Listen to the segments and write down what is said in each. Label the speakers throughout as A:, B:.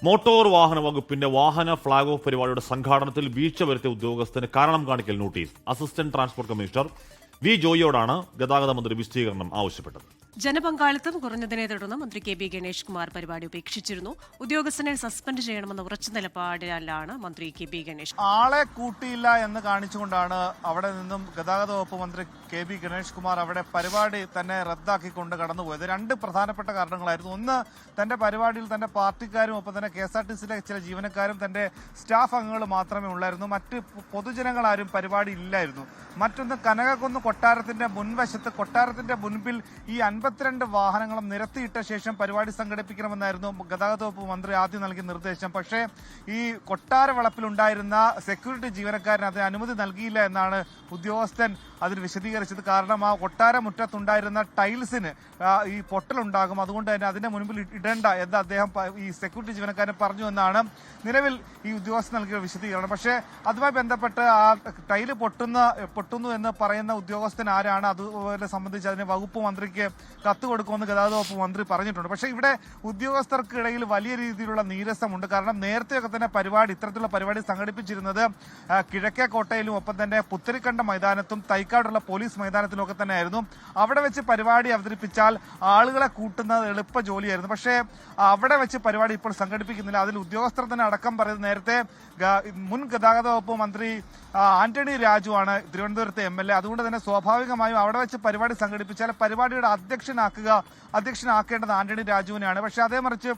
A: Motor വാഹന വകുപ്പിന്റെ വാഹന ഫ്ളാഗ് ഓഫ് പരിപാടിയുടെ സംഘാടനത്തിൽ വീഴ്ച വരുത്തിയ ഉദ്യോഗസ്ഥന് കാരണം കാണിക്കൽ notice. Assistant transport commissioner V ജോയിയോടാണ് ഗതാഗത മന്ത്രി വിശദീകരണം ആവശ്യപ്പെട്ടത്.
B: ജനപങ്കാളിത്തം കുറഞ്ഞതിനെ തുടർന്ന് മന്ത്രി കെ ബി ഗണേഷ് കുമാർ പരിപാടി ഉപേക്ഷിച്ചിരുന്നു. ഉദ്യോഗസ്ഥനെ സസ്പെൻഡ് ചെയ്യണമെന്ന ഉറച്ച നിലപാടിലാണ് മന്ത്രി കെ ബി ഗണേഷ്.
C: ആളെ കൂട്ടിയില്ല എന്ന് കാണിച്ചുകൊണ്ടാണ് അവിടെ നിന്നും ഗതാഗത വകുപ്പ് മന്ത്രി കെ ബി ഗണേഷ് കുമാർ അവിടെ പരിപാടി തന്നെ റദ്ദാക്കിക്കൊണ്ട് കടന്നുപോയത്. രണ്ട് പ്രധാനപ്പെട്ട കാരണങ്ങളായിരുന്നു. ഒന്ന്, തന്റെ പരിപാടിയിൽ തന്റെ പാർട്ടിക്കാരും ഒപ്പം തന്നെ KSRTCയിലെ ചില ജീവനക്കാരും തന്റെ സ്റ്റാഫ് അംഗങ്ങൾ മാത്രമേ ഉള്ളായിരുന്നു. മറ്റ് പൊതുജനങ്ങളാരും പരിപാടി ഇല്ലായിരുന്നു. മറ്റൊന്ന്, കനകക്കുന്ന് കൊട്ടാരത്തിന്റെ മുൻവശത്ത് കൊട്ടാരത്തിന്റെ മുൻപിൽ ഈ 52 വാഹനങ്ങളും നിരത്തിയിട്ട ശേഷം പരിപാടി സംഘടിപ്പിക്കണമെന്നായിരുന്നു ഗതാഗത വകുപ്പ് മന്ത്രി ആദ്യം നൽകിയ നിർദ്ദേശം. പക്ഷേ ഈ കൊട്ടാര വളപ്പിലുണ്ടായിരുന്ന സെക്യൂരിറ്റി ജീവനക്കാരന് അതിന് അനുമതി നൽകിയില്ല എന്നാണ് ഉദ്യോഗസ്ഥൻ അതിന് വിശദീകരിച്ചത്. കാരണം ആ കൊട്ടാര മുറ്റത്തുണ്ടായിരുന്ന ടൈൽസിന് ഈ പൊട്ടലുണ്ടാകും, അതുകൊണ്ട് തന്നെ അതിന്റെ മുൻപിൽ ഇടേണ്ട എന്ന് അദ്ദേഹം ഈ സെക്യൂരിറ്റി ജീവനക്കാരൻ പറഞ്ഞു എന്നാണ് നിലവിൽ ഈ ഉദ്യോഗസ്ഥൻ നൽകിയ വിശദീകരണം. പക്ഷേ അതുമായി ബന്ധപ്പെട്ട് ആ ടൈല് പൊട്ടുന്നു എന്ന് പറയുന്ന ഉദ്യോഗസ്ഥൻ ആരാണ്, അതുപോലെ സംബന്ധിച്ച് അതിന് വകുപ്പ് മന്ത്രിക്ക് കത്ത് കൊടുക്കുമെന്ന് ഗതാഗത വകുപ്പ് മന്ത്രി പറഞ്ഞിട്ടുണ്ട്. പക്ഷേ ഇവിടെ ഉദ്യോഗസ്ഥർക്കിടയിൽ വലിയ രീതിയിലുള്ള നീരസമുണ്ട്. കാരണം നേരത്തെയൊക്കെ തന്നെ ഇത്തരത്തിലുള്ള പരിപാടി സംഘടിപ്പിച്ചിരുന്നത് കിഴക്കേക്കോട്ടയിലും ഒപ്പം തന്നെ പുത്തരിക്കണ്ട മൈതാനത്തും തൈക്കാടുള്ള പോലീസ് മൈതാനത്തിലും ഒക്കെ തന്നെയായിരുന്നു. അവിടെ വെച്ച് പരിപാടി അവതരിപ്പിച്ചാൽ ആളുകളെ കൂട്ടുന്നത് എളുപ്പ ജോലിയായിരുന്നു. പക്ഷേ അവിടെ വെച്ച് പരിപാടി ഇപ്പോൾ സംഘടിപ്പിക്കുന്നില്ല. അതിൽ ഉദ്യോഗസ്ഥർ തന്നെ അടക്കം പറയുന്നത് നേരത്തെ മുൻ ഗതാഗത വകുപ്പ് മന്ത്രി ആന്റണി രാജുവാണ് തിരുവനന്തപുരത്തെ MLA. അതുകൊണ്ട് തന്നെ സ്വാഭാവികമായും അവിടെ വെച്ച് പരിപാടി സംഘടിപ്പിച്ചാൽ പരിപാടിയുടെ അധ്യക്ഷനാക്കേണ്ടത് ആന്റണി രാജുവിനെയാണ്. പക്ഷെ അതേ മറിച്ച്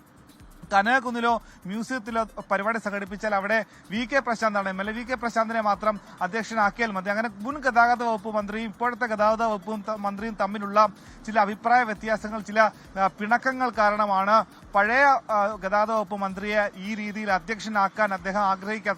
C: കനകക്കുന്നിലോ മ്യൂസിയത്തിലോ പരിപാടി സംഘടിപ്പിച്ചാൽ അവിടെ VK പ്രശാന്താണ് MLA. VK പ്രശാന്തിനെ മാത്രം അധ്യക്ഷനാക്കിയാൽ മതി. അങ്ങനെ മുൻ ഗതാഗത വകുപ്പ് മന്ത്രിയും ഇപ്പോഴത്തെ ഗതാഗത വകുപ്പ് മന്ത്രിയും തമ്മിലുള്ള ചില അഭിപ്രായ വ്യത്യാസങ്ങൾ, ചില പിണക്കങ്ങൾ കാരണമാണ് പഴയ ഗതാഗത വകുപ്പ് മന്ത്രിയെ ഈ രീതിയിൽ അധ്യക്ഷനാക്കാൻ അദ്ദേഹം ആഗ്രഹിക്കാത്തത്.